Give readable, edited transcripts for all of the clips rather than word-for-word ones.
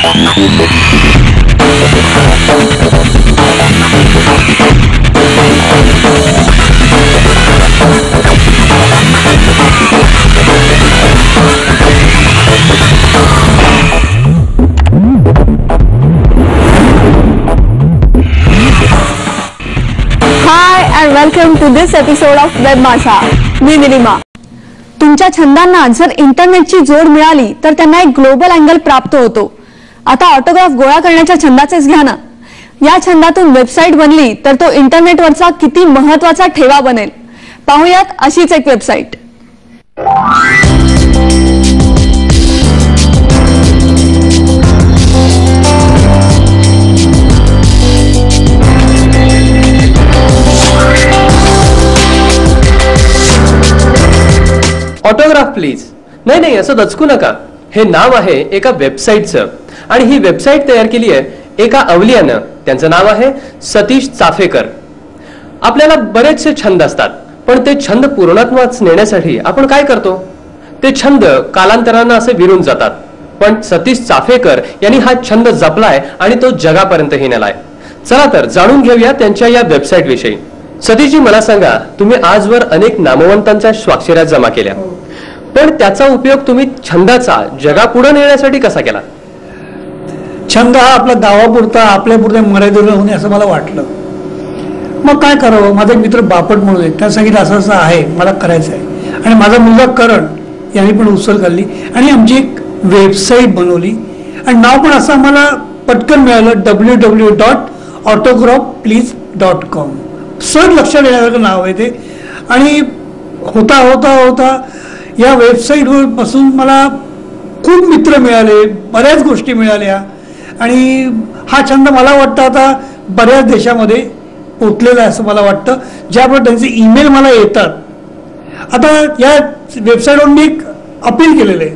Welcome to this episode of web माशा. मी निलिमा. तुमच्या छंदांना जर इंटरनेटची जोड मिळाली तर त्यांना एक ग्लोबल अँगल प्राप्त होतो. आता ऑटोग्राफ गोळा करण्याच्या छंदाचेच घ्या ना. या छंदातून वेबसाईट बनली तर तो इंटरनेटवरचा किती महत्वाचा ठेवा बनेल. पाहूयात अशीच एक वेबसाईट. Autograph please. नाही नाही, असं दचकू नका. हे नाव आहे एका वेबसाईटचं आणि ही वेबसाईट तयार केली आहे एका अवलियानं. त्यांचं नाव आहे सतीश चाफेकर. आपल्याला बरेचसे छंद असतात, पण ते छंद पूर्णत्वास नेण्यासाठी आपण काय करतो? ते छंद कालांतरानं असे विरून जातात. पण सतीश चाफेकर यांनी हा छंद जपलाय आणि तो जगापर्यंतही नेलाय. चला तर जाणून घेऊया त्यांच्या या वेबसाईट विषयी. सतीशजी, मला सांगा, तुम्ही आजवर अनेक नामवंतांच्या स्वाक्षऱ्या जमा केल्या, पण त्याचा उपयोग तुम्ही छंदाचा जगापुढे नेण्यासाठी कसा केला? छंद हा आपला गावापुरता आपल्यापुरता मर्यादित होणे असं मला वाटलं. मग काय करावं? माझा एक मित्र बापट म्हणून त्या सांगितलं असं असं आहे, मला करायचं आहे. आणि माझा मुलगा करण यांनी पण उचल काढली आणि आमची एक वेबसाईट बनवली आणि नाव पण असं आम्हाला पटकन मिळालं, www.autographplease.com. सहज लक्षात येण्यासारखं नाव आहे ते. आणि होता होता होता या वेबसाईटवर पासून मला खूप मित्र मिळाले, बऱ्याच गोष्टी मिळाल्या आणि हा छंद मला वाटतं आता बऱ्याच देशामध्ये पोचलेला आहे असं मला वाटतं, ज्यामुळे त्यांचे ईमेल मला येतात. आता या वेबसाईटवर मी एक अपील केलेलं आहे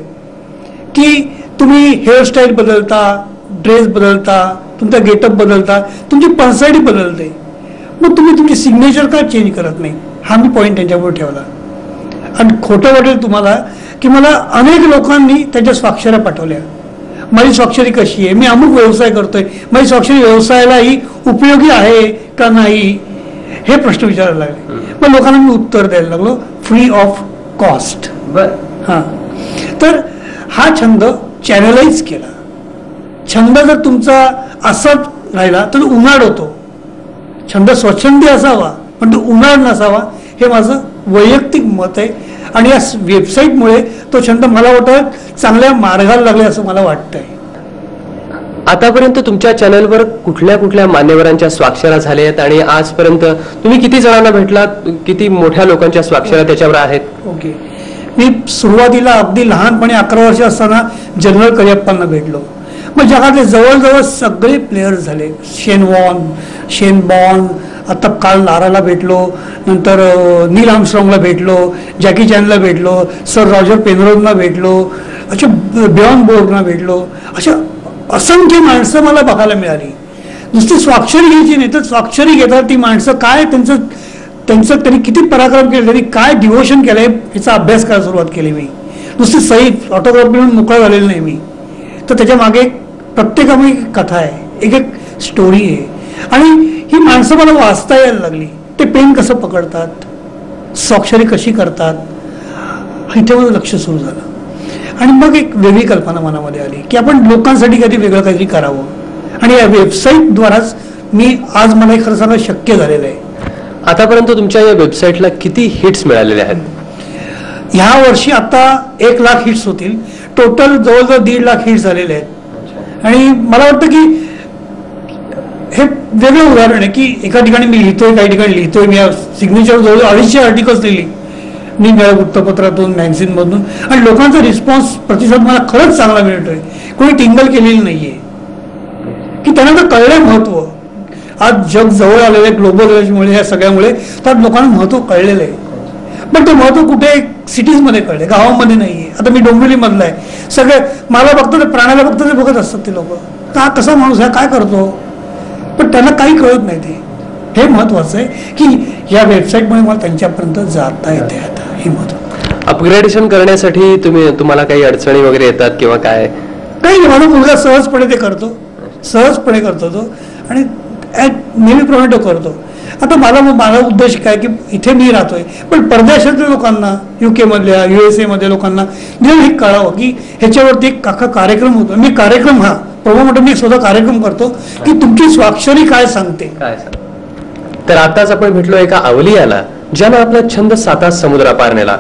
की तुम्ही हेअरस्टाईल बदलता, ड्रेस बदलता, तुमचा गेटअप बदलता, तुमची पर्सनॅलिटी बदलते, मग तुम्ही तुमची सिग्नेचर का चेंज करत नाही? हा मी पॉईंट त्यांच्यावर ठेवला. आणि खोटं वाटेल तुम्हाला की मला अनेक लोकांनी त्यांच्या स्वाक्षऱ्या पाठवल्या. माझी स्वाक्षरी कशी आहे, मी अमुक व्यवसाय करतोय, माझी स्वाक्षरी व्यवसायालाही उपयोगी आहे का नाही, हे प्रश्न विचारायला लागले. मग लोकांना मी उत्तर द्यायला लागलो, फ्री ऑफ कॉस्ट. हां, तर हा छंद चॅनलाइज केला. छंद जर तुमचा असाच राहिला तर उन्हाळ होतो. छंद स्वच्छंदी असावा पण तो उन्हाळ नसावा, हे माझं वैयक्तिक मत आहे. आणि या वेबसाईटमुळे तो छंद मला वाटतं चांगल्या मार्गाला लागले असं मला वाटतंय. आतापर्यंत तुमच्या चॅनलवर कुठल्या कुठल्या मान्यवरांच्या स्वाक्षऱ्या झाल्या आहेत आणि आजपर्यंत तुम्ही किती जणांना भेटलात, किती मोठ्या लोकांच्या स्वाक्षऱ्या त्याच्यावर आहेत? ओके, मी सुरुवातीला अगदी लहानपणी 11 वर्ष असताना जनरल करियप्पांना भेटलो. मग जगातले जवळजवळ सगळे प्लेयर्स झाले. शेन बॉन, आता काल लाराला भेटलो, नंतर नील आर्मस्ट्रॉंगला भेटलो, जॅकी चॅनला भेटलो, सर रॉजर पेनरोजला भेटलो, अशा बियॉन बोर्डना भेटलो. अशा असंख्य माणसं मला बघायला मिळाली. नुसती स्वाक्षरी घ्यायची नाही तर स्वाक्षरी घेतात ती माणसं काय त्यांनी किती पराक्रम केले, त्यांनी काय डिव्होशन केलंय याचा अभ्यास करायला सुरुवात केली. मी नुसती सही ऑटोग्राफ म्हणून मोकळा झालेली नाही मी, तर त्याच्या मागे प्रत्येकामध्ये कथा आहे, एक एक स्टोरी आहे. आणि ही माणसं मला वाचता यायला लागली. ते पेन कसं पकडतात, स्वाक्षरी कशी करतात, इथे माझं लक्ष सुरू झालं. आणि मग एक वेगळी कल्पना मनामध्ये आली की आपण लोकांसाठी वेगळं काहीतरी करावं. आणि या वेबसाईटद्वाराच मी आज मला खरं सांगा शक्य झालेलं आहे. आतापर्यंत तुमच्या या वेबसाईटला किती हिट्स मिळालेले आहेत? ह्या वर्षी आता 1 लाख हिट्स होतील. टोटल जवळजवळ 1.5 लाख हिट्स झालेले आहेत. आणि मला वाटतं की हे वेगळं उदाहरण आहे की एका ठिकाणी मी लिहितोय, काही ठिकाणी लिहितोय. मी सिग्नेचर जवळजवळ 250 आर्टिकल्स लिहिली निघाल्या वृत्तपत्रातून, मॅगझिनमधून, आणि लोकांचा रिस्पॉन्स, प्रतिसाद मला खरंच चांगला मिळतोय. कोणी टिंगल केलेली नाहीये की त्यांना तर कळलंय महत्व. आज जग जवळ आलेलं आहे ग्लोबल रिलेशनमुळे, या सगळ्यामुळे तर लोकांना महत्व कळलेलं आहे. पण ते महत्व कुठे सिटीजमध्ये कळले, गावामध्ये नाहीये. आता मी डोंबिवलीमधला आहे. सगळे मला बघतो, ते प्राण्याला बघतो, ते बघत असतात ते लोक, का कसा माणूस आहे, काय करतो, पण त्यांना काही कळत नाही. हे महत्वाचं आहे की या वेबसाईटमुळे मला त्यांच्यापर्यंत जाता येते. आता हे महत्व. अपग्रेडेशन करण्यासाठी तुम्हाला काही अडचणी वगैरे येतात किंवा काय? काही नाही, माझा मुलगा सहजपणे ते करतो, सहजपणे करतो तो, आणि नेहमीप्रमाणे तो करतो. आता माझा उद्देश काय की इथे मी राहतोय, पण परदेशातल्या लोकांना, UK मधल्या, USA मध्ये लोकांना हे कळावं की ह्याच्यावरती एक कार्यक्रम होतो. मी कार्यक्रम प्रमोट मी स्वतः कार्यक्रम करतो की तुमची स्वाक्षरी काय सांगते. तर आताच आपण भेटलो एका अवलियाला ज्यानं आपला छंद 7 तास समुद्रापार नेला.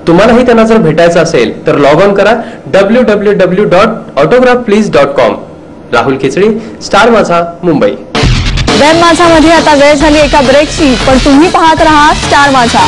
तुम्हालाही त्यांना जर भेटायचं असेल तर लॉग ऑन करा www.autographplease.com. राहुल खिचडी, स्टार माझा, मुंबई. वेब माझा मध्ये आता वेळ झाली एका ब्रेकची, पण तुम्ही पाहत राहा स्टार माझा.